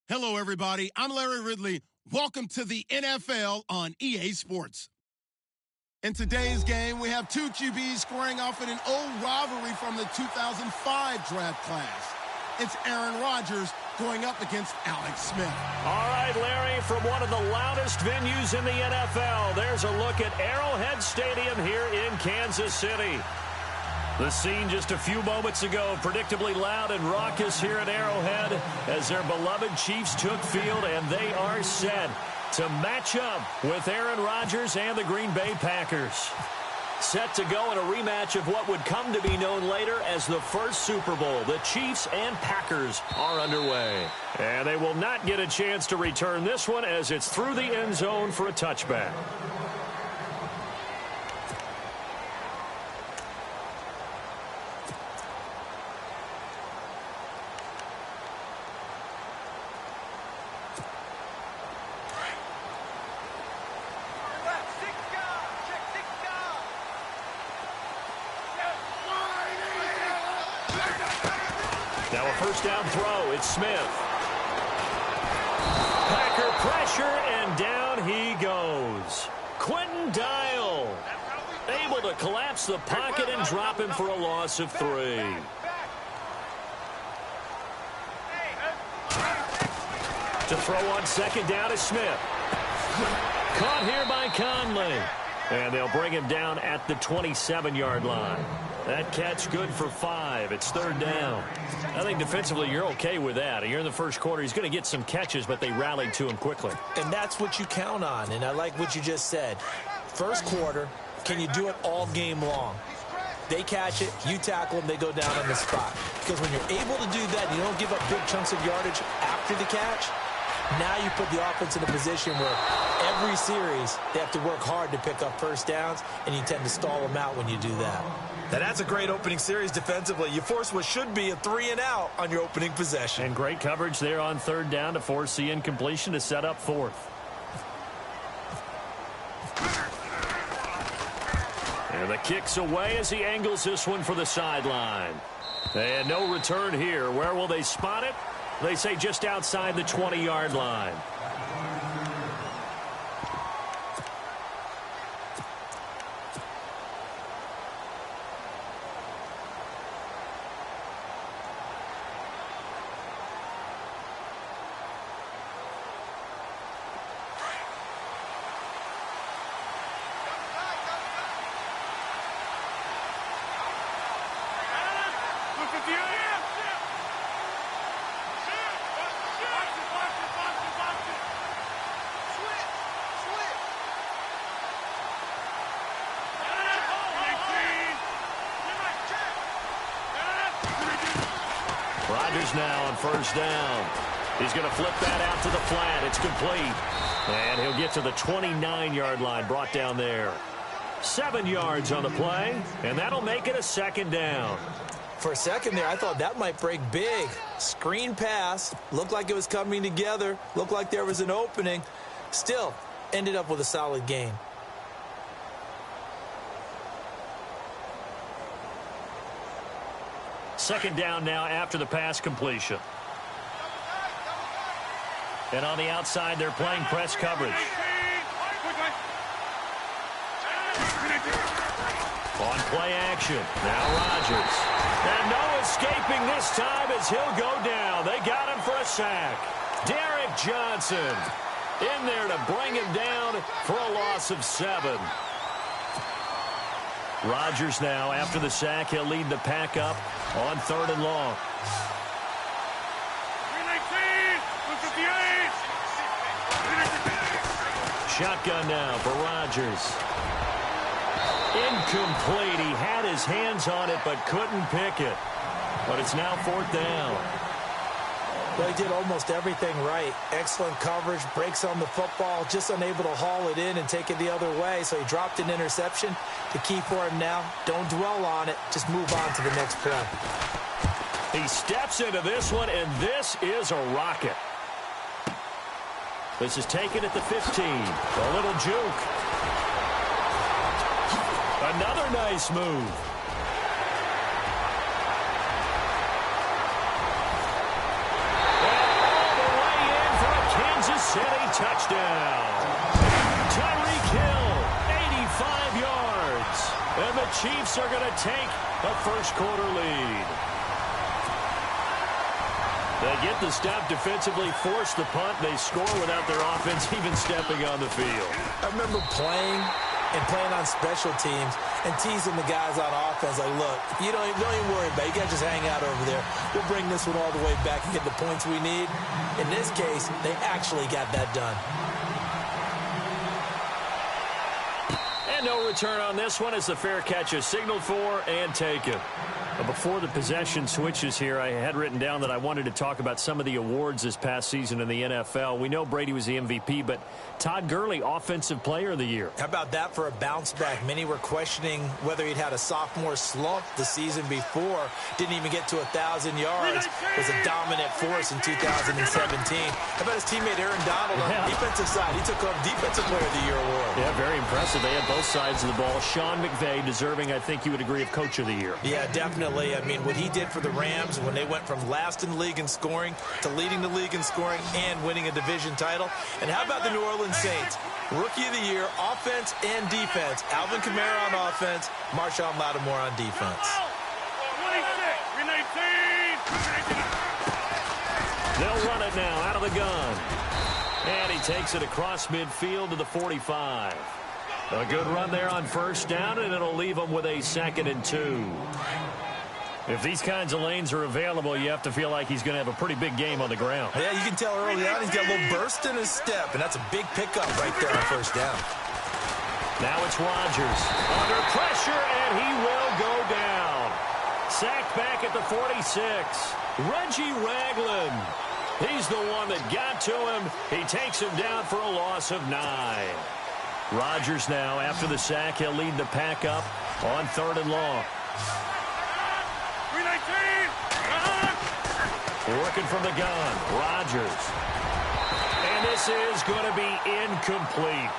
Hello, everybody. I'm Larry Ridley. Welcome to the NFL on EA Sports. In today's game, we have two QBs squaring off in an old rivalry from the 2005 draft class. It's Aaron Rodgers going up against Alex Smith. All right, Larry, from one of the loudest venues in the NFL, there's a look at Arrowhead Stadium here in Kansas City. The scene just a few moments ago, predictably loud and raucous here at Arrowhead as their beloved Chiefs took field, and they are set to match up with Aaron Rodgers and the Green Bay Packers. Set to go in a rematch of what would come to be known later as the first Super Bowl. The Chiefs and Packers are underway. And they will not get a chance to return this one as it's through the end zone for a touchback. Now a first down throw. It's Smith. Packer pressure, and down he goes. Quentin Dial able to collapse the pocket and drop him for a loss of 3. To throw on second down is Smith. Caught here by Conley. And they'll bring him down at the 27-yard line. That catch good for 5. It's third down. I think defensively you're okay with that. You're in the first quarter. He's going to get some catches, but they rallied to him quickly. And that's what you count on, and I like what you just said. First quarter, can you do it all game long? They catch it, you tackle them, they go down on the spot. Because when you're able to do that, you don't give up big chunks of yardage after the catch. Now you put the offense in a position where every series they have to work hard to pick up first downs, and you tend to stall them out when you do that. Now that's a great opening series defensively. You force what should be a 3-and-out on your opening possession. And great coverage there on third down to force the incompletion to set up fourth. And the kick's away as he angles this one for the sideline. And no return here. Where will they spot it? They say just outside the 20-yard line. Rodgers now on first down. He's going to flip that out to the flat. It's complete. And he'll get to the 29-yard line, brought down there. 7 yards on the play, and that'll make it a second down. For a second there, I thought that might break big. Screen pass, looked like it was coming together, looked like there was an opening. Still, ended up with a solid gain. Second down now after the pass completion. And on the outside, they're playing press coverage. On play action, now Rodgers. And no escaping this time as he'll go down. They got him for a sack. Derek Johnson in there to bring him down for a loss of 7. Rodgers now, after the sack, he'll lead the pack up on third and long. Shotgun now for Rodgers. Incomplete. He had his hands on it but couldn't pick it. But it's now fourth down. Well, he did almost everything right. Excellent coverage, breaks on the football, just unable to haul it in and take it the other way. So he dropped an interception. The key for him now, don't dwell on it. Just move on to the next play. He steps into this one, and this is a rocket. This is taken at the 15. A little juke. Another nice move. And all the way touchdown. Tyreek Hill, 85 yards. And the Chiefs are going to take a first-quarter lead. They get the stop defensively, force the punt. They score without their offense even stepping on the field. I remember playing on special teams and teasing the guys on offense like, look, you don't even worry about it. You guys just hang out over there. We'll bring this one all the way back and get the points we need. In this case, they actually got that done. And no return on this one as the fair catch is signaled for and taken. Before the possession switches here, I had written down that I wanted to talk about some of the awards this past season in the NFL. We know Brady was the MVP, but Todd Gurley, Offensive Player of the Year. How about that for a bounce back? Many were questioning whether he'd had a sophomore slump the season before. Didn't even get to 1,000 yards. Was a dominant force in 2017. How about his teammate Aaron Donald on the defensive side? He took home Defensive Player of the Year award. Yeah, very impressive. They had both sides of the ball. Sean McVay deserving, I think you would agree, of Coach of the Year. Yeah, definitely. I mean, what he did for the Rams when they went from last in the league in scoring to leading the league in scoring and winning a division title. And how about the New Orleans Saints? Rookie of the Year, offense and defense. Alvin Kamara on offense, Marshawn Lattimore on defense. They'll run it now out of the gun. And he takes it across midfield to the 45. A good run there on first down, and it'll leave them with a 2nd and 2. If these kinds of lanes are available, you have to feel like he's going to have a pretty big game on the ground. Yeah, you can tell early on he's got a little burst in his step, and that's a big pickup right there on first down. Now it's Rodgers under pressure, and he will go down. Sacked back at the 46. Reggie Ragland. He's the one that got to him. He takes him down for a loss of 9. Rodgers now, after the sack, he'll lead the pack up on 3rd and long. Working from the gun, Rodgers. And this is going to be incomplete.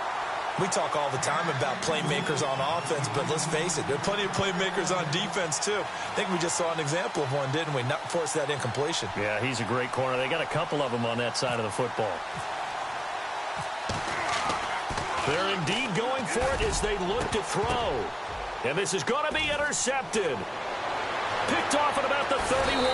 We talk all the time about playmakers on offense, but let's face it, there are plenty of playmakers on defense, too. I think we just saw an example of one, didn't we? Not force that incompletion. Yeah, he's a great corner. They got a couple of them on that side of the football. They're indeed going for it as they look to throw. And this is going to be intercepted. Picked off at about the 31.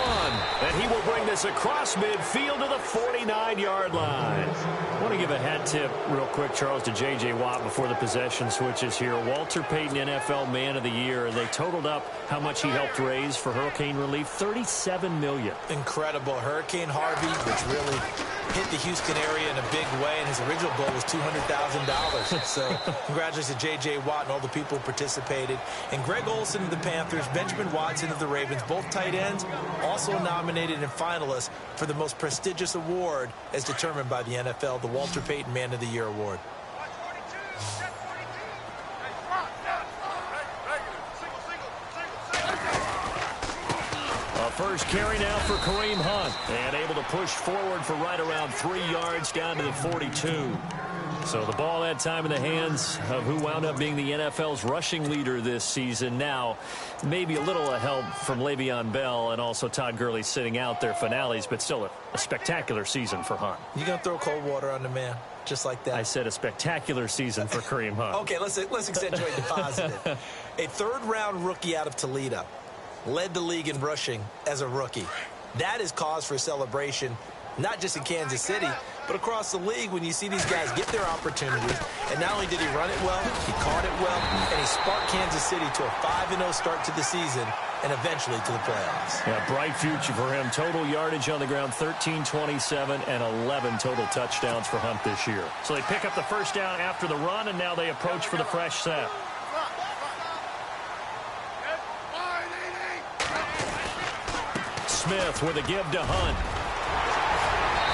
And he will bring this across midfield to the 49-yard line. I want to give a hat tip real quick, Charles, to J.J. Watt before the possession switches here. Walter Payton, NFL Man of the Year. They totaled up how much he helped raise for hurricane relief, $37 million. Incredible. Hurricane Harvey, which really hit the Houston area in a big way, and his original goal was $200,000. So congratulations to J.J. Watt and all the people who participated. And Greg Olsen of the Panthers, Benjamin Watson of the Ravens, both tight ends, also nominated and finalists for the most prestigious award as determined by the NFL, the Walter Payton Man of the Year Award. First carry now for Kareem Hunt. And able to push forward for right around 3 yards down to the 42. So the ball that time in the hands of who wound up being the NFL's rushing leader this season. Now, maybe a little help from Le'Veon Bell and also Todd Gurley sitting out their finales, but still a spectacular season for Hunt. You going to throw cold water on the man? Just like that. I said a spectacular season for Kareem Hunt. Okay, let's accentuate the positive. A third-round rookie out of Toledo led the league in rushing as a rookie. That is cause for celebration, not just in Kansas City, but across the league when you see these guys get their opportunities. And not only did he run it well, he caught it well, and he sparked Kansas City to a 5-0 start to the season and eventually to the playoffs. Yeah, bright future for him. Total yardage on the ground, 1327, and 11 total touchdowns for Hunt this year. So they pick up the first down after the run, and now they approach for the fresh set. Smith with a give to Hunt.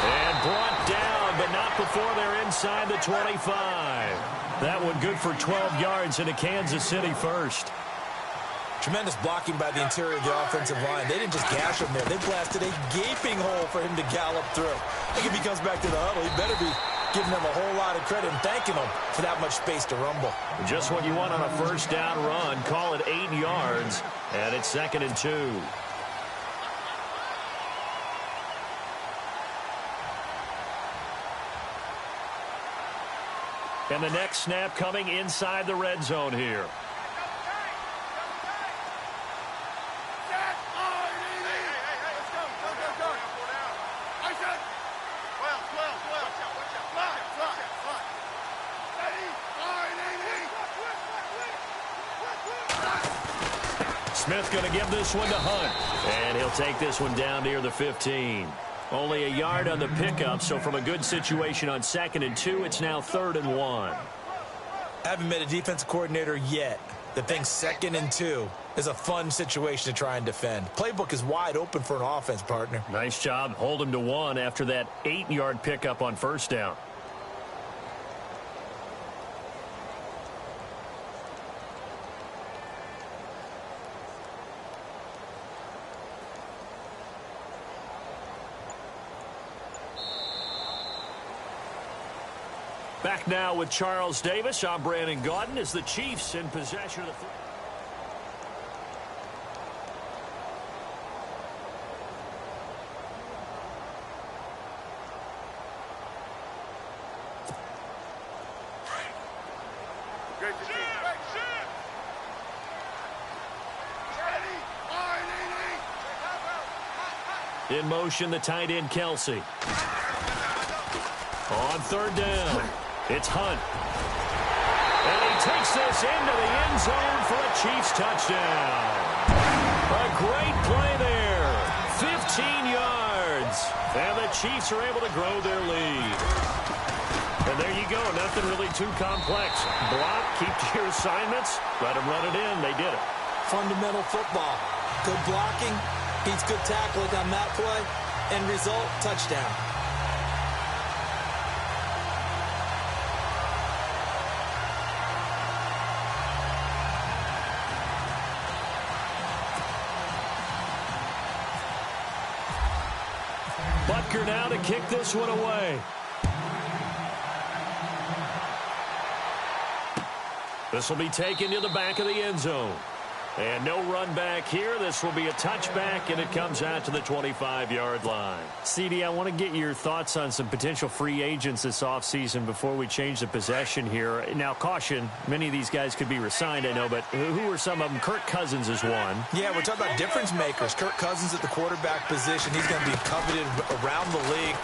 And brought down, but not before they're inside the 25. That one good for 12 yards into Kansas City first. Tremendous blocking by the interior of the offensive line. They didn't just gash him there. They blasted a gaping hole for him to gallop through. I think if he comes back to the huddle, he better be giving them a whole lot of credit and thanking them for that much space to rumble. Just what you want on a first down run. Call it 8 yards, and it's 2nd and 2. And the next snap coming inside the red zone here. Smith going to give this one to Hunt. And he'll take this one down near the 15. Only a yard on the pickup, so from a good situation on 2nd and 2, it's now 3rd and 1. I haven't met a defensive coordinator yet that thinks 2nd and 2 is a fun situation to try and defend. Playbook is wide open for an offense, partner. Nice job. Hold him to 1 after that 8-yard pickup on 1st down. Back now with Charles Davis. I'm Brandon Gaudin as the Chiefs in possession of the football. In motion, the tight end, Kelsey. On 3rd down, it's Hunt. And he takes this into the end zone for a Chiefs touchdown. A great play there. 15 yards. And the Chiefs are able to grow their lead. And there you go. Nothing really too complex. Block, keep to your assignments. Let them run it in. They did it. Fundamental football. Good blocking. Beats good tackling on that play. End result, touchdown. Butker now to kick this one away. This will be taken to the back of the end zone. And no run back here. This will be a touchback, and it comes out to the 25-yard line. CD, I want to get your thoughts on some potential free agents this offseason before we change the possession here. Now, caution, many of these guys could be re-signed, I know, but who are some of them? Kirk Cousins is one. Yeah, we're talking about difference makers. Kirk Cousins at the quarterback position. He's going to be coveted around the league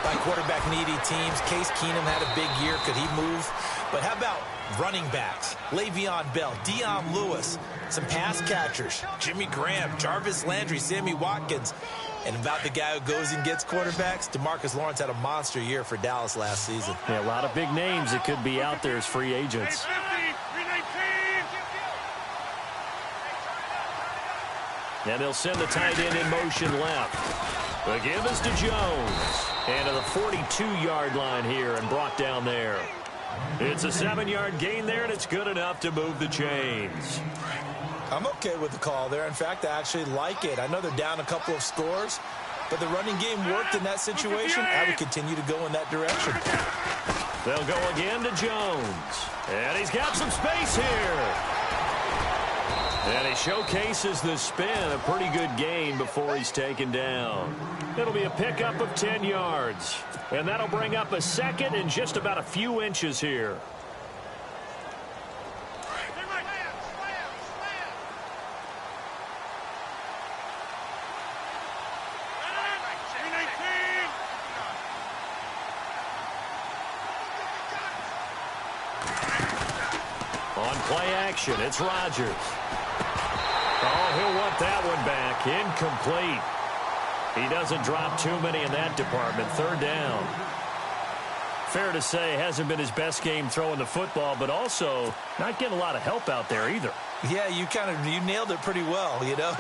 by quarterback-needy teams. Case Keenum had a big year. Could he move? But how about running backs? Le'Veon Bell, Dion Lewis, some pass catchers, Jimmy Graham, Jarvis Landry, Sammy Watkins. And about the guy who goes and gets quarterbacks, DeMarcus Lawrence had a monster year for Dallas last season. Yeah, a lot of big names that could be out there as free agents. And they'll send the tight end in motion left. The give is to Jones. And to the 42-yard line here and brought down there. It's a 7-yard gain there, and it's good enough to move the chains. I'm okay with the call there. In fact, I actually like it. I know they're down a couple of scores, but the running game worked in that situation. I would continue to go in that direction. They'll go again to Jones. And he's got some space here. And he showcases the spin. A pretty good gain before he's taken down. It'll be a pickup of 10 yards. And that'll bring up a 2nd and just about a few inches here. On play action, it's Rodgers. Oh, he'll want that one back. Incomplete. He doesn't drop too many in that department. 3rd down. Fair to say, hasn't been his best game throwing the football, but also not getting a lot of help out there either. Yeah, you nailed it pretty well, you know.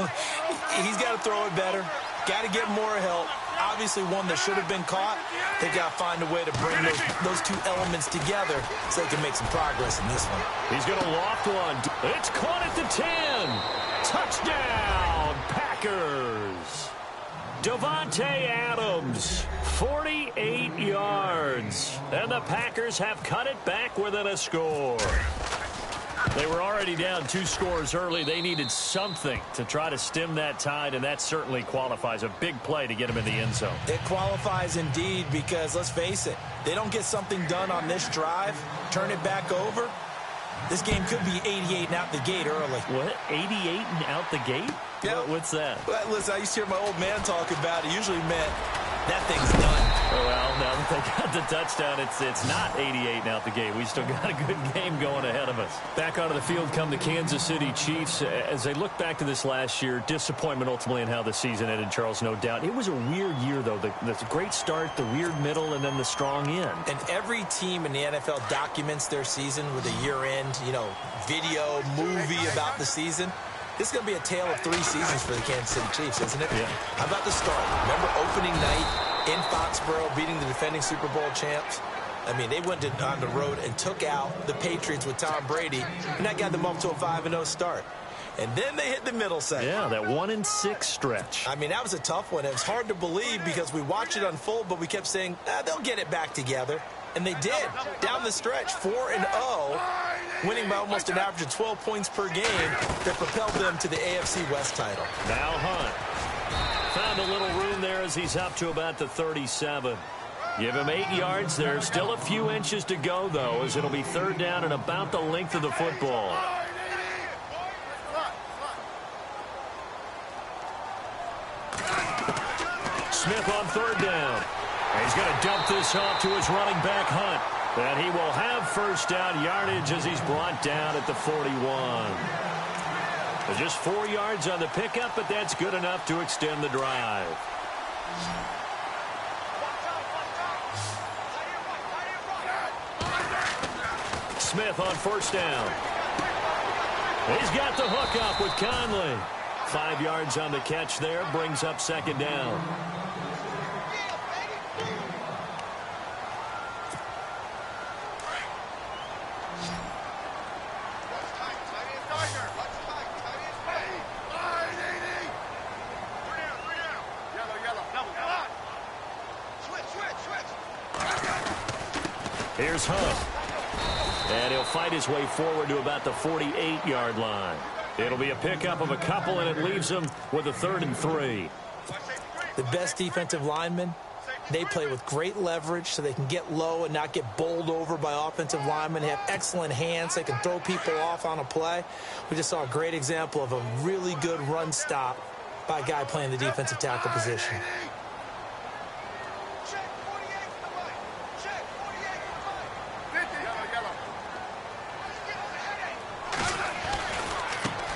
He's got to throw it better. Got to get more help. Obviously one that should have been caught. They got to find a way to bring those two elements together so they can make some progress in this one. He's going to loft one. It's caught at the 10. Touchdown, Packers. Davante Adams, 48 yards. And the Packers have cut it back within a score. They were already down 2 scores early. They needed something to try to stem that tide, and that certainly qualifies. A big play to get them in the end zone. It qualifies indeed because, let's face it, they don't get something done on this drive, turn it back over, this game could be 88 and out the gate early. What? 88 and out the gate? Yeah. What's that? Well, listen, I used to hear my old man talk about it. Usually meant that thing's done. Well, now that they got the touchdown, it's not 88 and out the gate. We still got a good game going ahead of us. Back onto the field come the Kansas City Chiefs. As they look back to this last year, disappointment ultimately in how the season ended, Charles, no doubt. It was a weird year, though. The great start, the weird middle, and then the strong end. And every team in the NFL documents their season with a year-end, video, movie about the season. This is going to be a tale of 3 seasons for the Kansas City Chiefs, isn't it? Yeah. How about the start? Remember opening night in Foxborough, beating the defending Super Bowl champs? I mean, they went on the road and took out the Patriots with Tom Brady, and that got them up to a 5-0 start. And then they hit the middle segment. Yeah, that 1-6 stretch. I mean, that was a tough one. It was hard to believe because we watched it unfold, but we kept saying, they'll get it back together. And they did. Down the stretch, 4-0, winning by almost an average of 12 points per game that propelled them to the AFC West title. Now Hunt. Found a little room there as he's up to about the 37. Give him 8 yards. There's still a few inches to go, though, as it'll be 3rd down and about the length of the football. Smith on 3rd down. He's going to dump this off to his running back, Hunt. And he will have 1st down yardage as he's brought down at the 41. Just 4 yards on the pickup, but that's good enough to extend the drive. Smith on 1st down. He's got the hook up with Conley. 5 yards on the catch there, brings up 2nd down. Here's Hunt. And he'll fight his way forward to about the 48-yard line. It'll be a pickup of a couple, and it leaves him with a 3rd and 3. The best defensive linemen, they play with great leverage so they can get low and not get bowled over by offensive linemen. They have excellent hands. They can throw people off on a play. We just saw a great example of a really good run stop by a guy playing the defensive tackle position.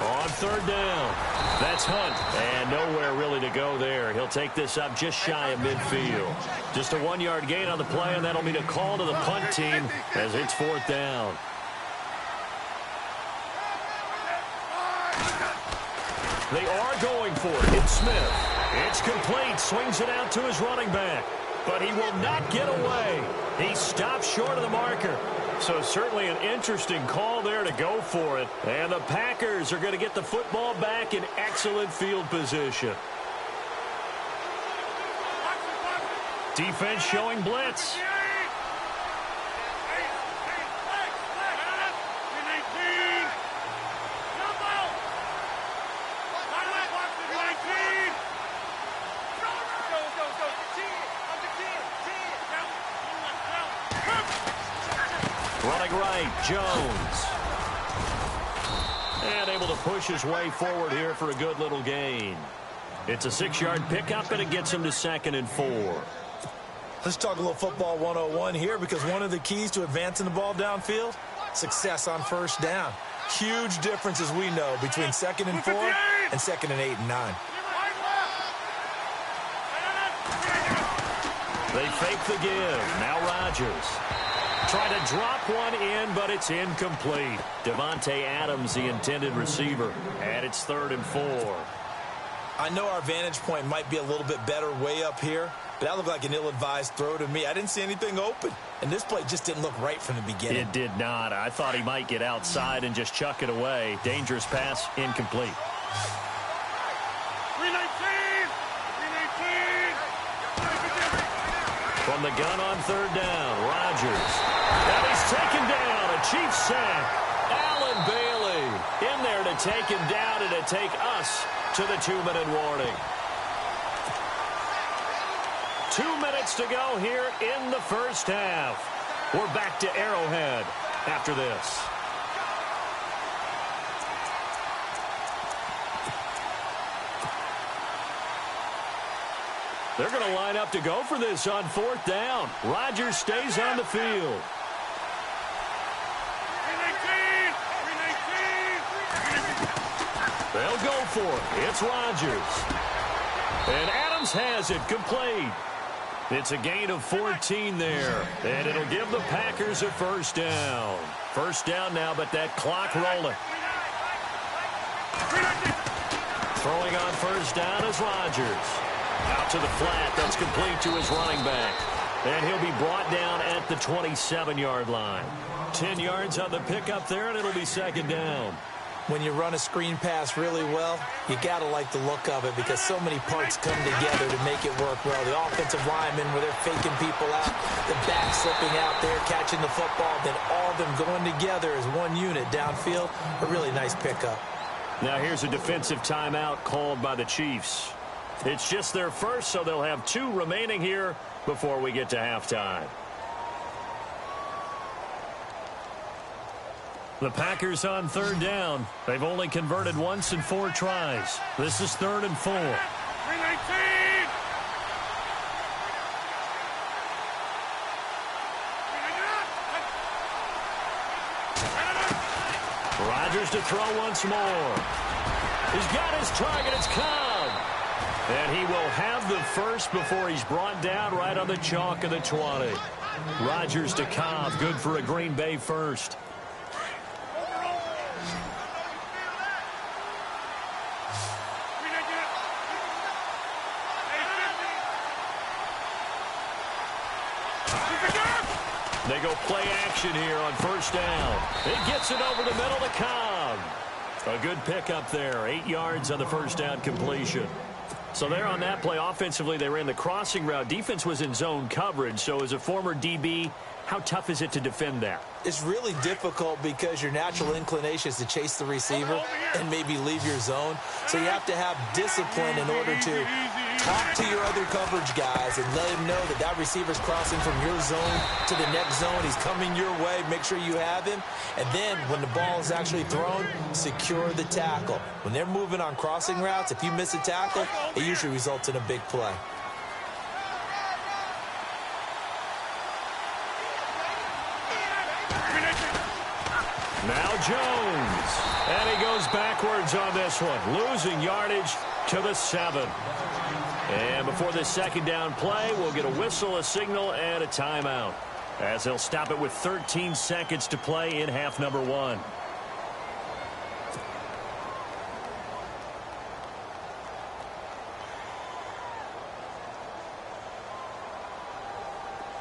On 3rd down, that's Hunt, and nowhere really to go there. He'll take this up just shy of midfield. Just a 1-yard gain on the play, and that'll be a call to the punt team as it's 4th down. They are going for it. It's Smith. It's complete. Swings it out to his running back, but he will not get away. He stops short of the marker. So certainly an interesting call there to go for it. And the Packers are going to get the football back in excellent field position. Defense showing blitz. Running right, Jones. And able to push his way forward here for a good little gain. It's a 6-yard pickup, and it gets him to 2nd and 4. Let's talk a little football 101 here, because one of the keys to advancing the ball downfield, success on 1st down. Huge difference, as we know, between 2nd and 4 and 2nd and 8 and 9. They fake the give. Now Rodgers. Trying to drop one in, but it's incomplete. Devontae Adams, the intended receiver. And it's 3rd and 4. I know our vantage point might be a little bit better way up here, but that looked like an ill-advised throw to me. I didn't see anything open, and this play just didn't look right from the beginning. It did not. I thought he might get outside and just chuck it away. Dangerous pass, incomplete. 319! From the gun on 3rd down, Rodgers. And he's taken down. A Chiefs sack. Allen Bailey in there to take him down and to take us to the 2-minute warning. 2 minutes to go here in the first half. We're back to Arrowhead after this. They're going to line up to go for this on 4th down. Rodgers stays on the field. They'll go for it. It's Rodgers. And Adams has it complete. It's a gain of 14 there. And it'll give the Packers a first down. First down now, but that clock rolling. Throwing on first down is Rodgers. Out to the flat. That's complete to his running back. And he'll be brought down at the 27-yard line. 10 yards on the pickup there, and it'll be second down. When you run a screen pass really well, you got to like the look of it because so many parts come together to make it work well. The offensive linemen, where they're faking people out, the back slipping out there, catching the football, then all of them going together as one unit downfield. A really nice pickup. Now here's a defensive timeout called by the Chiefs. It's just their first, so they'll have 2 remaining here before we get to halftime. The Packers on 3rd down. They've only converted once in 4 tries. This is 3rd and 4. Rodgers to throw once more. He's got his target. It's Cobb. And he will have the first before he's brought down right on the chalk of the 20. Rodgers to Cobb. Good for a Green Bay first. They go play action here on first down. It gets it over the middle to Cobb. A good pickup there. 8 yards on the first down completion. So there on that play, offensively, they ran the crossing route. Defense was in zone coverage. So as a former DB, how tough is it to defend that? It's really difficult because your natural inclination is to chase the receiver and maybe leave your zone. So you have to have discipline in order to talk to your other coverage guys and let him know that that receiver's crossing from your zone to the next zone. He's coming your way. Make sure you have him. And then when the ball is actually thrown, secure the tackle. When they're moving on crossing routes, if you miss a tackle, it usually results in a big play. Now Jones. And he goes backwards on this one. Losing yardage to the 7. And before this second down play, we'll get a whistle, a signal, and a timeout, as they'll stop it with 13 seconds to play in half number 1.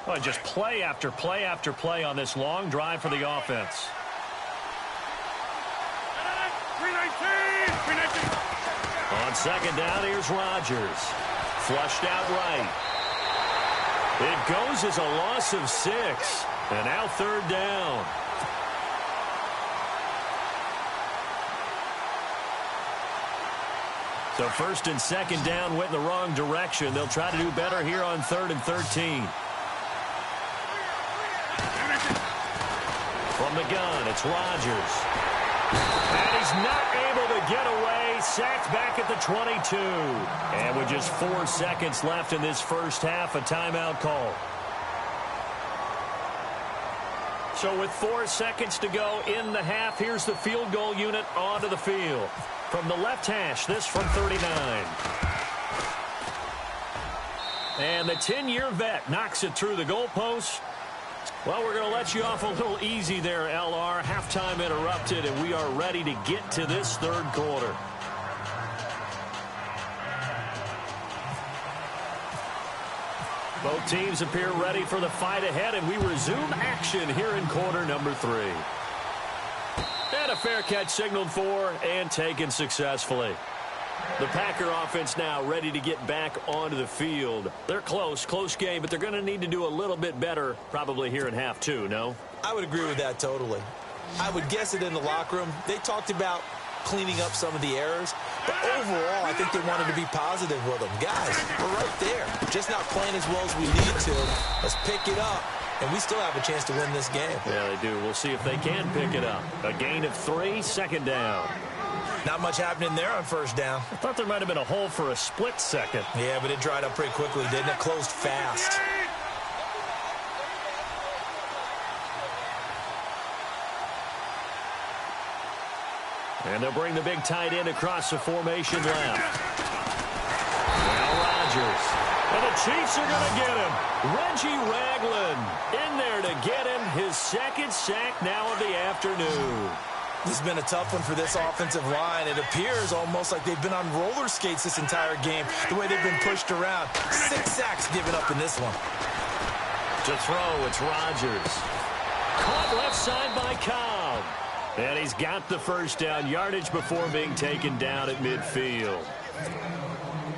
Well, just play after play after play on this long drive for the offense. On second down, here's Rodgers. Flushed out right. It goes as a loss of 6. And now 3rd down. So 1st and 2nd down went in the wrong direction. They'll try to do better here on 3rd and 13. From the gun, it's Rodgers. And he's not able to get away. Sacked back at the 22. And with just 4 seconds left in this first half, a timeout call. So with 4 seconds to go in the half, here's the field goal unit onto the field. From the left hash, this from 39. And the 10-year vet knocks it through the goalpost. Well, we're going to let you off a little easy there, LR. Halftime interrupted, and we are ready to get to this 3rd quarter. Both teams appear ready for the fight ahead, and we resume action here in quarter number 3. And a fair catch signaled for and taken successfully. The Packer offense now ready to get back onto the field. They're close game, but they're going to need to do a little bit better probably here in half 2, no? I would agree with that totally. I would guess it in the locker room. They talked about cleaning up some of the errors, but overall, I think they wanted to be positive with them. Guys, we're right there. Just not playing as well as we need to. Let's pick it up, and we still have a chance to win this game. Yeah, they do. We'll see if they can pick it up. A gain of 3, second down. Not much happening there on first down. I thought there might have been a hole for a split second. Yeah, but it dried up pretty quickly, didn't it? Closed fast. And they'll bring the big tight end across the formation left. Now Rodgers. And the Chiefs are going to get him. Reggie Ragland in there to get him his second sack now of the afternoon. This has been a tough one for this offensive line. It appears almost like they've been on roller skates this entire game, the way they've been pushed around. 6 sacks given up in this one. To throw, it's Rodgers. Caught left side by Cobb. And he's got the first down yardage before being taken down at midfield.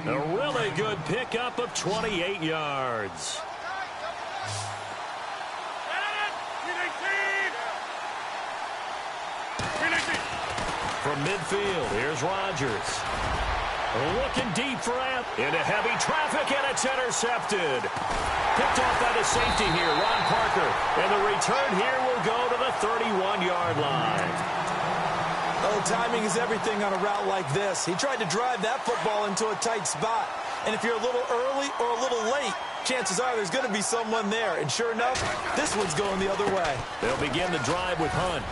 A really good pickup of 28 yards. From midfield, here's Rodgers. Looking deep for App. Into heavy traffic, and it's intercepted. Picked off by the safety here, Ron Parker. And the return here will go to the 31-yard line. Oh, timing is everything on a route like this. He tried to drive that football into a tight spot. And if you're a little early or a little late, chances are there's going to be someone there. And sure enough, this one's going the other way. They'll begin the drive with Hunt.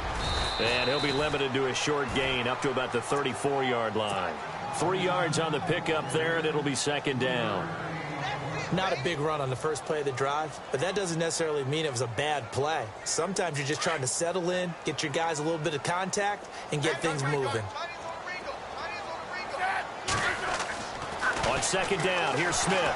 And he'll be limited to a short gain up to about the 34-yard line. 3 yards on the pickup there, and it'll be second down. Not a big run on the first play of the drive, but that doesn't necessarily mean it was a bad play. Sometimes you're just trying to settle in, get your guys a little bit of contact, and get things moving. On second down, here's Smith.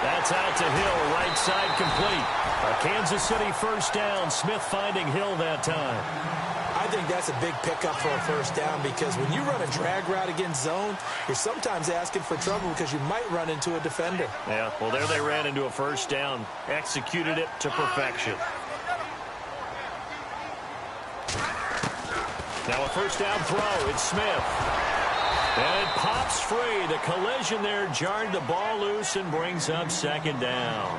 That's out to Hill, right side complete. A Kansas City first down. Smith finding Hill that time. I think that's a big pickup for a first down because when you run a drag route against zone, you're sometimes asking for trouble because you might run into a defender. Yeah, well, there they ran into a first down. Executed it to perfection. Now a first down throw. It's Smith. And it pops free. The collision there jarred the ball loose and brings up second down.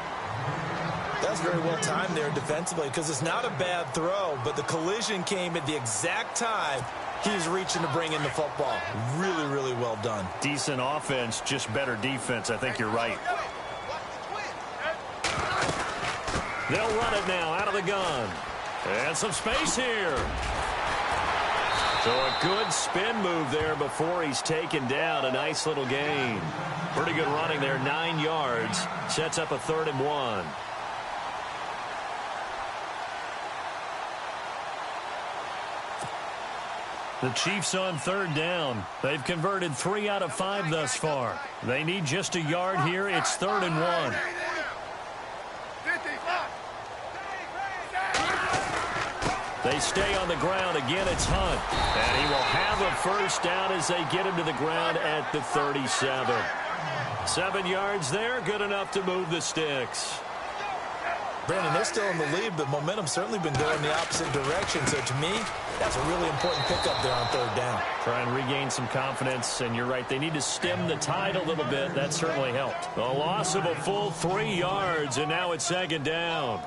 That's very well timed there defensively because it's not a bad throw, but the collision came at the exact time he was reaching to bring in the football. Really, really well done. Decent offense, just better defense. I think you're right. They'll run it now out of the gun. And some space here. So a good spin move there before he's taken down. A nice little gain. Pretty good running there, 9 yards. Sets up a 3rd and 1. The Chiefs on 3rd down. They've converted 3 out of 5 thus far. They need just a yard here. It's 3rd and 1. They stay on the ground. Again, it's Hunt. And he will have a first down as they get him to the ground at the 37. 7 yards there. Good enough to move the sticks. Brandon, they're still in the lead, but momentum's certainly been going the opposite direction. So to me, that's a really important pickup there on 3rd down. Try and regain some confidence, and you're right. They need to stem the tide a little bit. That certainly helped. A loss of a full 3 yards, and now it's 2nd down.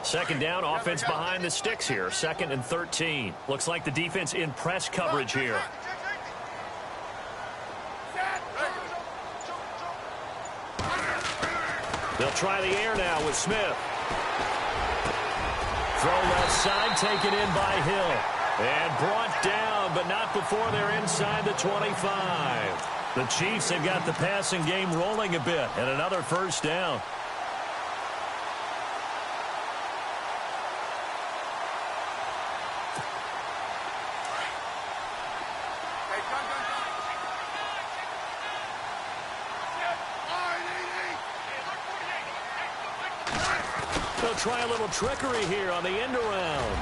Second down, offense behind the sticks here. 2nd and 13. Looks like the defense in press coverage here. They'll try the air now with Smith. Throw left side, taken in by Hill. And brought down, but not before they're inside the 25. The Chiefs have got the passing game rolling a bit, and another first down. They'll try a little trickery here on the end around.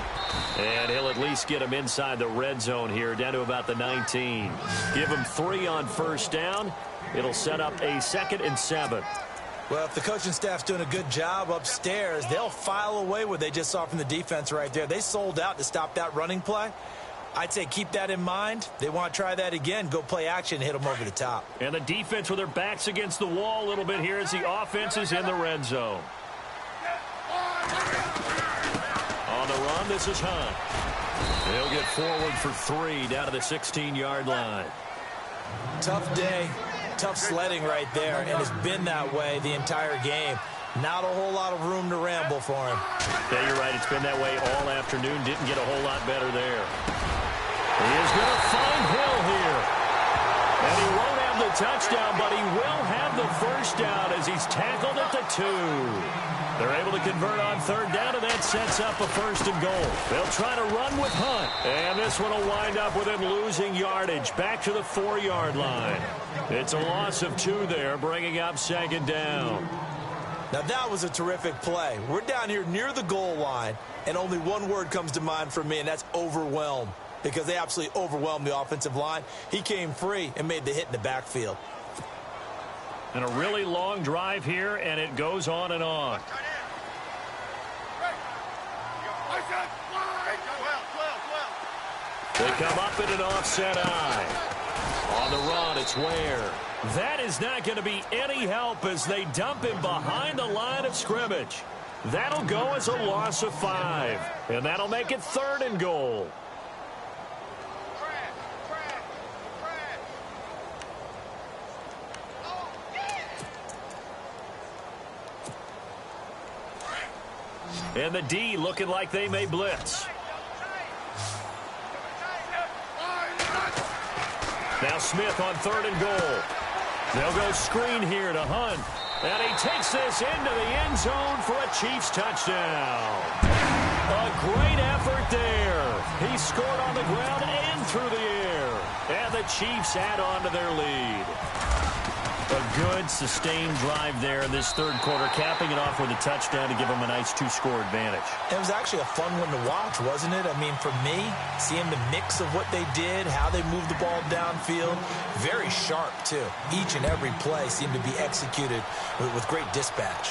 And he'll at least get him inside the red zone here, down to about the 19. Give him 3 on first down. It'll set up a 2nd and 7. Well, if the coaching staff's doing a good job upstairs, they'll file away what they just saw from the defense right there. They sold out to stop that running play. I'd say keep that in mind. They want to try that again. Go play action, hit them over the top. And the defense with their backs against the wall a little bit here as the offense is in the red zone. On the run, this is Hunt. He'll get forward for 3 down to the 16-yard line. Tough day, tough sledding right there, and it's been that way the entire game. Not a whole lot of room to ramble for him. Yeah, you're right. It's been that way all afternoon. Didn't get a whole lot better there. He is going to find Hill here. And he won't have the touchdown, but he will have the first down as he's tackled at the 2. They're able to convert on 3rd down, and that sets up a 1st and goal. They'll try to run with Hunt. And this one will wind up with him losing yardage back to the 4-yard line. It's a loss of 2 there, bringing up 2nd down. Now, that was a terrific play. We're down here near the goal line, and only one word comes to mind for me, and that's overwhelm, because they absolutely overwhelmed the offensive line. He came free and made the hit in the backfield. And a really long drive here, and it goes on and on. They come up in an offset eye. On the run, it's Ware. That is not going to be any help as they dump him behind the line of scrimmage. That'll go as a loss of 5. And that'll make it 3rd and goal. And the D looking like they may blitz. Now Smith on 3rd and goal. They'll go screen here to Hunt. And he takes this into the end zone for a Chiefs touchdown. A great effort there. He scored on the ground and through the air. And the Chiefs add on to their lead. A good, sustained drive there in this 3rd quarter, capping it off with a touchdown to give them a nice 2-score advantage. It was actually a fun one to watch, wasn't it? I mean, for me, seeing the mix of what they did, how they moved the ball downfield, very sharp, too. Each and every play seemed to be executed with great dispatch.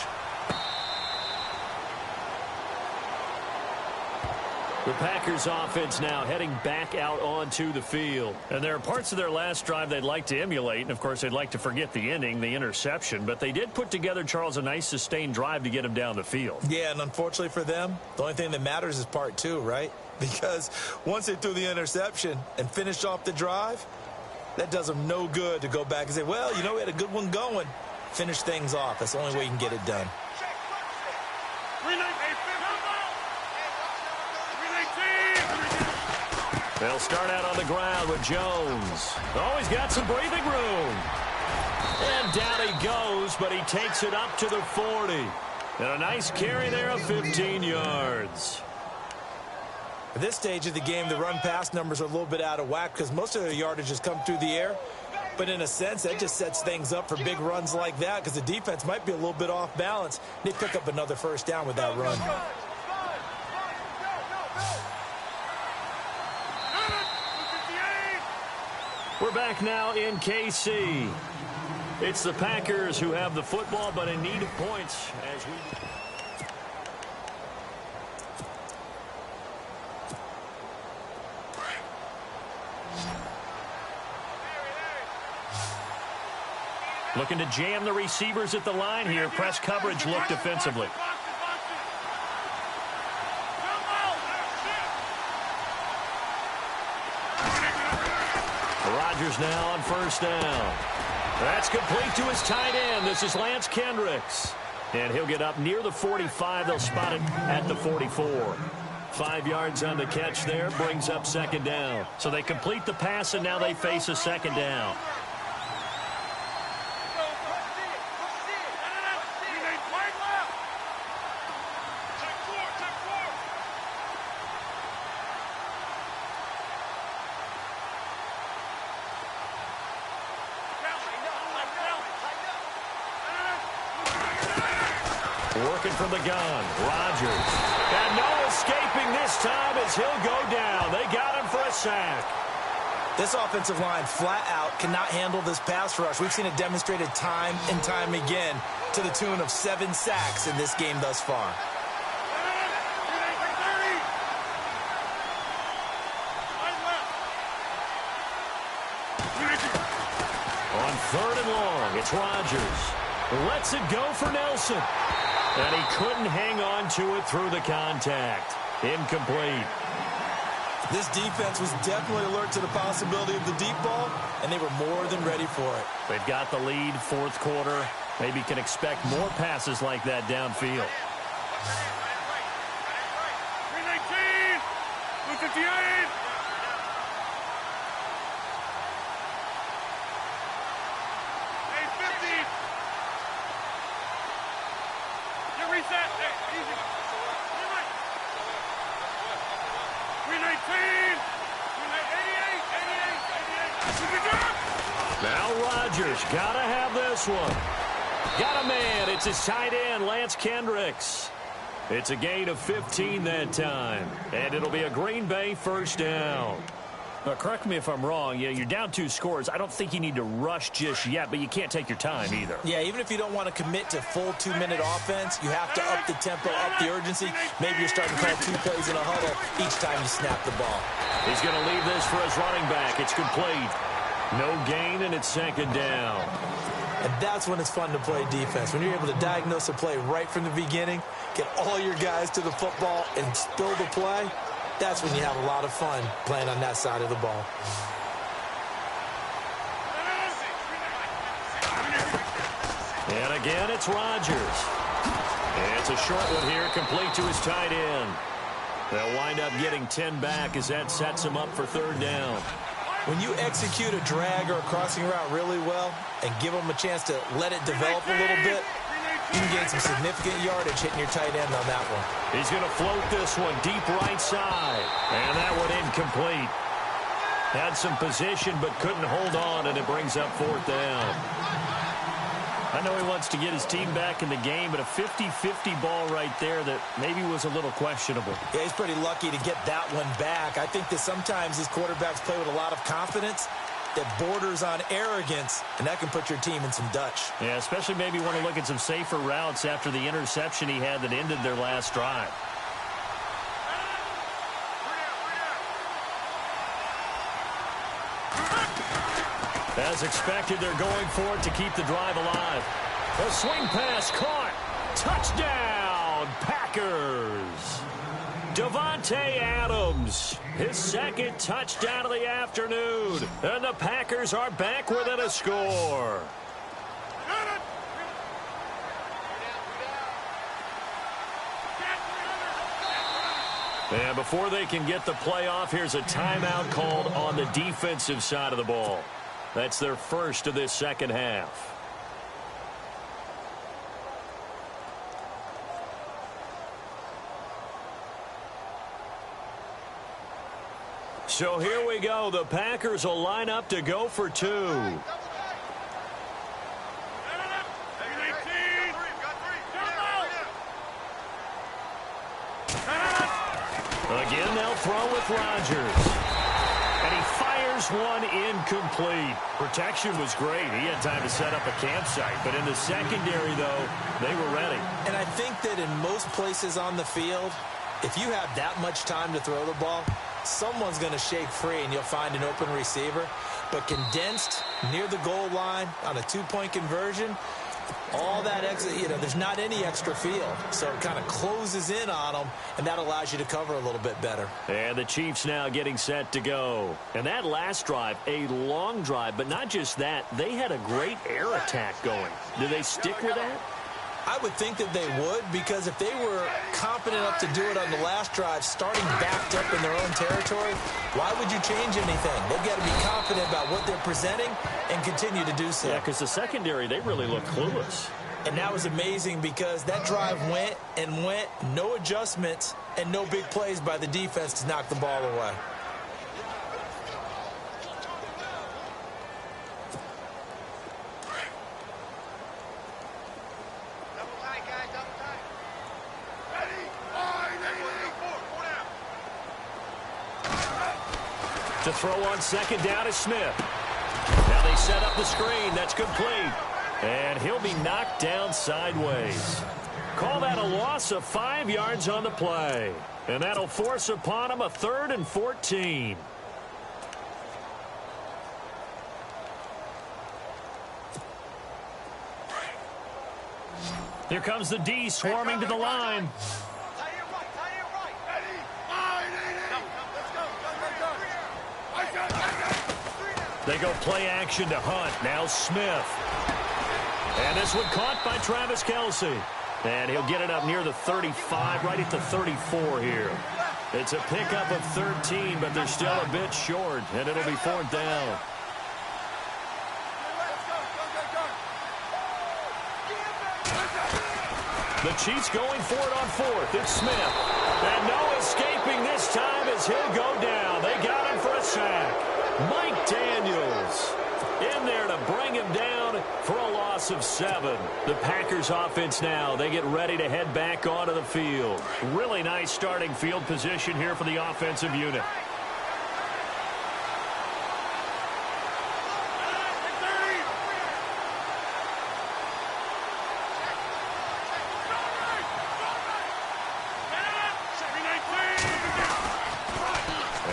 The Packers offense now heading back out onto the field. And there are parts of their last drive they'd like to emulate. And, of course, they'd like to forget the ending, the interception. But they did put together, Charles, a nice sustained drive to get them down the field. Yeah, and unfortunately for them, the only thing that matters is part 2, right? Because once they threw the interception and finished off the drive, that does them no good to go back and say, well, you know, we had a good one going. Finish things off. That's the only way you can get it done. They'll start out on the ground with Jones. Oh, he's got some breathing room. And down he goes, but he takes it up to the 40. And a nice carry there of 15 yards. At this stage of the game, the run-pass numbers are a little bit out of whack because most of their yardage has come through the air. But in a sense, that just sets things up for big runs like that because the defense might be a little bit off balance. They pick up another 1st down with that run. We're back now in KC. It's the Packers who have the football, but in need of points as we... Looking to jam the receivers at the line here. Press coverage look defensively. Rodgers now on 1st down. That's complete to his tight end. This is Lance Kendricks. And he'll get up near the 45. They'll spot it at the 44. 5 yards on the catch there. Brings up 2nd down. So they complete the pass, and now they face a 2nd down. Working from the gun. Rodgers. And no escaping this time as he'll go down. They got him for a sack. This offensive line flat out cannot handle this pass rush. We've seen it demonstrated time and time again to the tune of 7 sacks in this game thus far. On 3rd and long, it's Rodgers. Lets it go for Nelson. And he couldn't hang on to it through the contact. Incomplete. This defense was definitely alert to the possibility of the deep ball, and they were more than ready for it. They've got the lead, 4th quarter. Maybe can expect more passes like that downfield. 319! 258! Reset. Hey, easy. 319. 88. Now Rodgers got to have this one. Got a man. It's his tight end, Lance Kendricks. It's a gain of 15 that time. And it'll be a Green Bay 1st down. Now, correct me if I'm wrong. Yeah, you're down 2 scores. I don't think you need to rush just yet, but you can't take your time either. Yeah, even if you don't want to commit to full 2-minute offense, you have to up the tempo, up the urgency. Maybe you're starting to call 2 plays in a huddle each time you snap the ball. He's going to leave this for his running back. It's complete. No gain, and it's 2nd down. And that's when it's fun to play defense. When you're able to diagnose a play right from the beginning, get all your guys to the football, and spill the play, that's when you have a lot of fun playing on that side of the ball. And again, it's Rodgers. And it's a short one here, complete to his tight end. They'll wind up getting 10 back as that sets him up for 3rd down. When you execute a drag or a crossing route really well and give them a chance to let it develop a little bit, you can gain some significant yardage hitting your tight end on that one. He's going to float this one deep right side. And that one incomplete. Had some position but couldn't hold on, and it brings up 4th down. I know he wants to get his team back in the game, but a 50-50 ball right there that maybe was a little questionable. Yeah, he's pretty lucky to get that one back. I think that sometimes these quarterbacks play with a lot of confidence that borders on arrogance, and that can put your team in some Dutch. Yeah, especially maybe want to look at some safer routes after the interception he had that ended their last drive. As expected, they're going for it to keep the drive alive. A swing pass caught. Touchdown, Packers. Davante Adams, his 2nd touchdown of the afternoon. And the Packers are back within a score. And before they can get the play off, here's a timeout called on the defensive side of the ball. That's their 1st of this 2nd half. So here we go. The Packers will line up to go for 2. Again, they'll throw with Rodgers. And he fires one incomplete. Protection was great. He had time to set up a campsite. But in the secondary, though, they were ready. And I think that in most places on the field, if you have that much time to throw the ball, someone's going to shake free and you'll find an open receiver. But condensed near the goal line on a 2-point conversion, all that extra, there's not any extra field. So it kind of closes in on them, and that allows you to cover a little bit better. And the Chiefs now getting set to go. And that last drive, a long drive, but not just that, they had a great air attack going. Do they stick with that? I would think that they would, because if they were confident enough to do it on the last drive, starting backed up in their own territory, why would you change anything? They've got to be confident about what they're presenting and continue to do so. Yeah, because the secondary, they really look clueless. And that was amazing because that drive went and went, no adjustments, and no big plays by the defense to knock the ball away. To throw on second down is Smith. Now they set up the screen. That's complete. And he'll be knocked down sideways. Call that a loss of 5 yards on the play. And that'll force upon him a 3rd and 14. Here comes the D swarming to the line. They go play action to Hunt. Now Smith. And this one caught by Travis Kelce. And he'll get it up near the 35, right at the 34 here. It's a pickup of 13, but they're still a bit short, and it'll be 4th down. The Chiefs going for it on 4th. It's Smith. And no escaping this time as he'll go down. They got him for a sack. Mike Daniels in there to bring him down for a loss of 7. The Packers offense now, they get ready to head back onto the field. Really nice starting field position here for the offensive unit.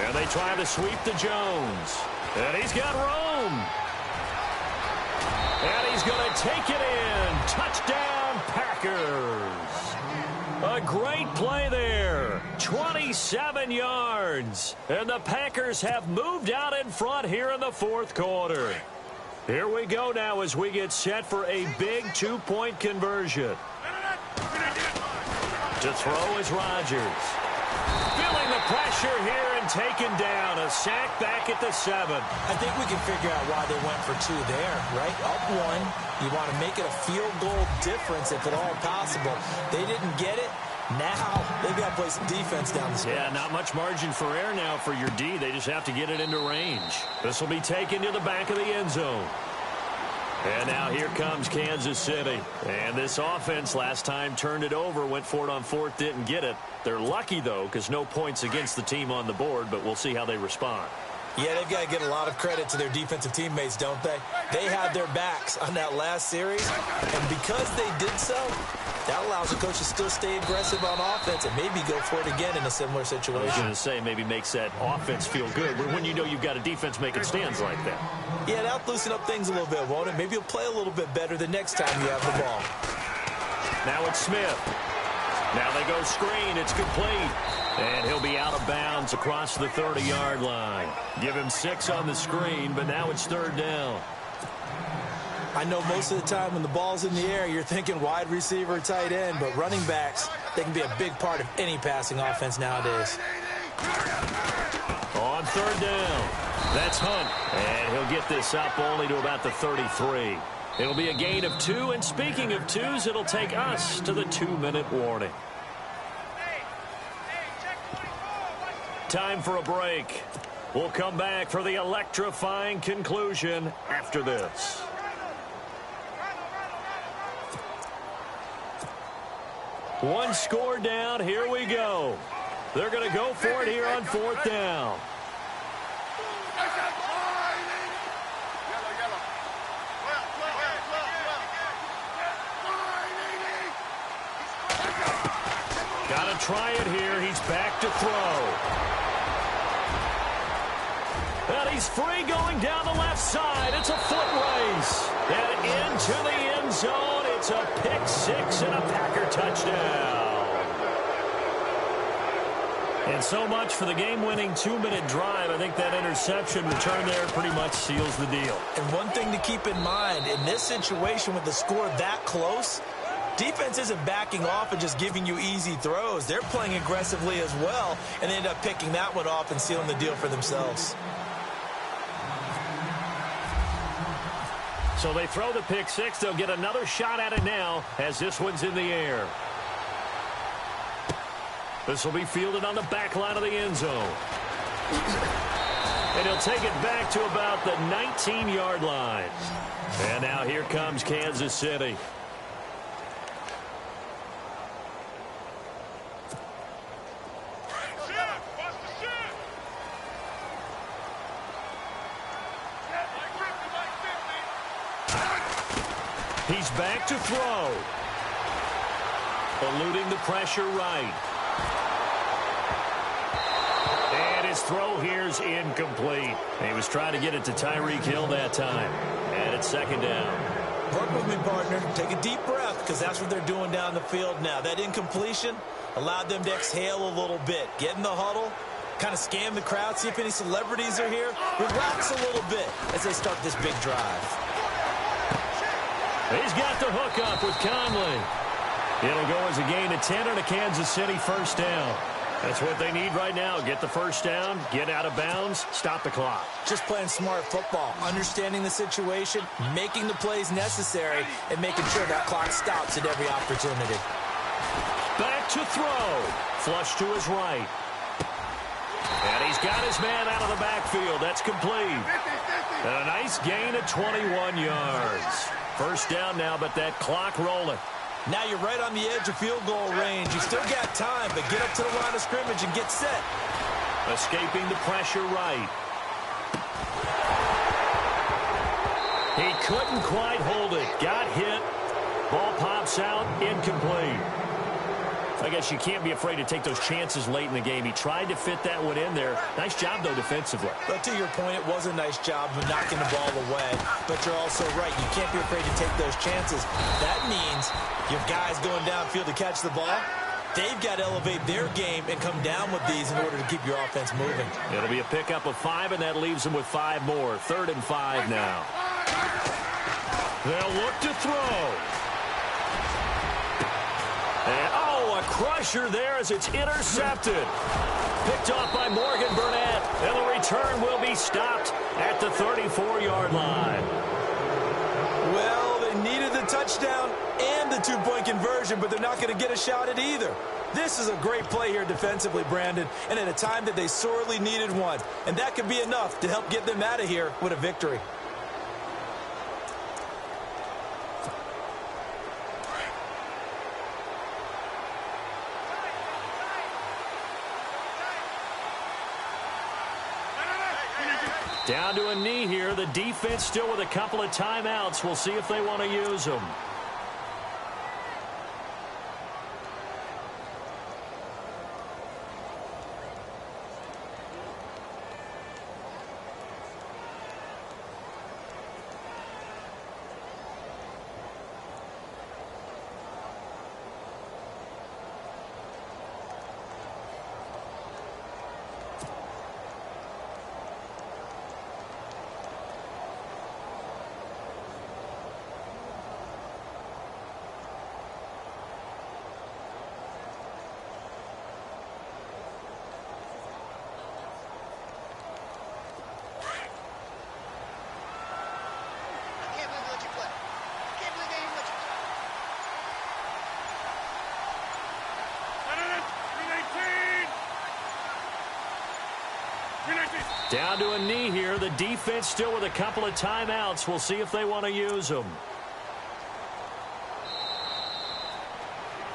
And they try to sweep to Jones. And he's got room. And he's going to take it in. Touchdown, Packers. A great play there. 27 yards. And the Packers have moved out in front here in the 4th quarter. Here we go now as we get set for a big 2-point conversion. To throw is Rodgers. Feeling the pressure here and taken down. A sack back at the 7. I think we can figure out why they went for 2 there, right? Up 1. You want to make it a field goal difference if at all possible. They didn't get it. Now they've got to play some defense down the stretch. Yeah, not much margin for error now for your D. They just have to get it into range. This will be taken to the back of the end zone. And now here comes Kansas City. And this offense last time turned it over, went for it on 4th, didn't get it. They're lucky, though, because no points against the team on the board, but we'll see how they respond. Yeah, they've got to get a lot of credit to their defensive teammates, don't they? They had their backs on that last series, and because they did so, that allows the coach to still stay aggressive on offense and maybe go for it again in a similar situation. I was going to say maybe makes that offense feel good, but when you know you've got a defense making stands like that. Yeah, that'll loosen up things a little bit, won't it? Maybe you'll play a little bit better the next time you have the ball. Now it's Smith. Now they go screen. It's complete. And he'll be out of bounds across the 30-yard line. Give him 6 on the screen, but now it's 3rd down. I know most of the time when the ball's in the air, you're thinking wide receiver, tight end, but running backs, they can be a big part of any passing offense nowadays. On 3rd down, that's Hunt. And he'll get this up only to about the 33. It'll be a gain of 2, and speaking of 2s, it'll take us to the 2-minute warning. Time for a break. We'll come back for the electrifying conclusion after this. One score down. Here we go. They're going to go for it here on 4th down. Got to try it here. He's back to throw. And he's free going down the left side. It's a foot race. And into the end zone. It's a pick 6 and a Packer touchdown. And so much for the game-winning 2-minute drive. I think that interception return there pretty much seals the deal. And one thing to keep in mind, in this situation with the score that close, defense isn't backing off and just giving you easy throws. They're playing aggressively as well, and they end up picking that one off and sealing the deal for themselves. So they throw the pick 6. They'll get another shot at it now as this one's in the air. This will be fielded on the back line of the end zone. And he'll take it back to about the 19-yard line. And now here comes Kansas City. He's back to throw. Eluding the pressure right. And his throw here's incomplete. He was trying to get it to Tyreek Hill that time. And it's second down. Work with me, partner. Take a deep breath, because that's what they're doing down the field now. That incompletion allowed them to exhale a little bit. Get in the huddle, kind of scan the crowd, see if any celebrities are here. Relax a little bit as they start this big drive. He's got the hook up with Conley. It'll go as a gain of 10 on a Kansas City first down. That's what they need right now. Get the first down, get out of bounds, stop the clock. Just playing smart football, understanding the situation, making the plays necessary, and making sure that clock stops at every opportunity. Back to throw. Flush to his right. And he's got his man out of the backfield. That's complete. And a nice gain of 21 yards. First down now, but that clock rolling. Now you're right on the edge of field goal range. You still got time, but get up to the line of scrimmage and get set. Escaping the pressure right. He couldn't quite hold it. Got hit. Ball pops out. Incomplete. I guess you can't be afraid to take those chances late in the game. He tried to fit that one in there. Nice job, though, defensively. But to your point, it was a nice job of knocking the ball away. But you're also right. You can't be afraid to take those chances. That means your guys going downfield to catch the ball, they've got to elevate their game and come down with these in order to keep your offense moving. It'll be a pickup of 5, and that leaves them with 5 more. 3rd and 5 now. They'll look to throw. And, a crusher there as it's intercepted. Picked off by Morgan Burnett, and the return will be stopped at the 34-yard line. Well, they needed the touchdown and the 2-point conversion, but they're not going to get a shot at either. This is a great play here defensively, Brandon, and at a time that they sorely needed one. And that could be enough to help get them out of here with a victory. Down to a knee here. The defense still with a couple of timeouts. We'll see if they want to use them. Down to a knee here. The defense still with a couple of timeouts. We'll see if they want to use them.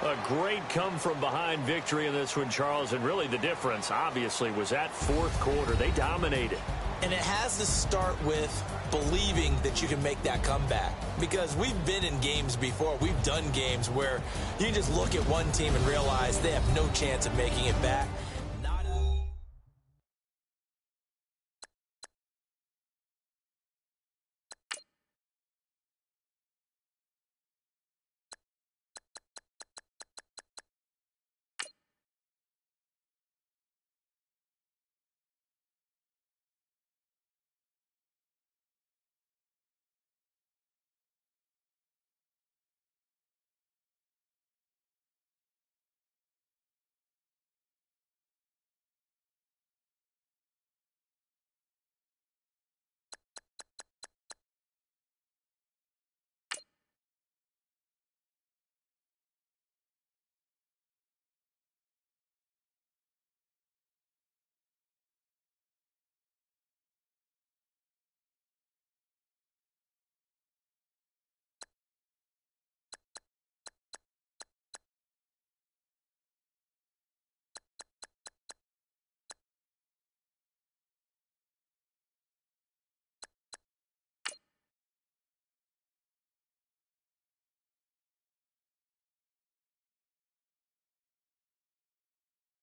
A great come-from-behind victory in this one, Charles. And really the difference, obviously, was that fourth quarter. They dominated. And it has to start with believing that you can make that comeback. Because we've been in games before. We've done games where you can just look at one team and realize they have no chance of making it back.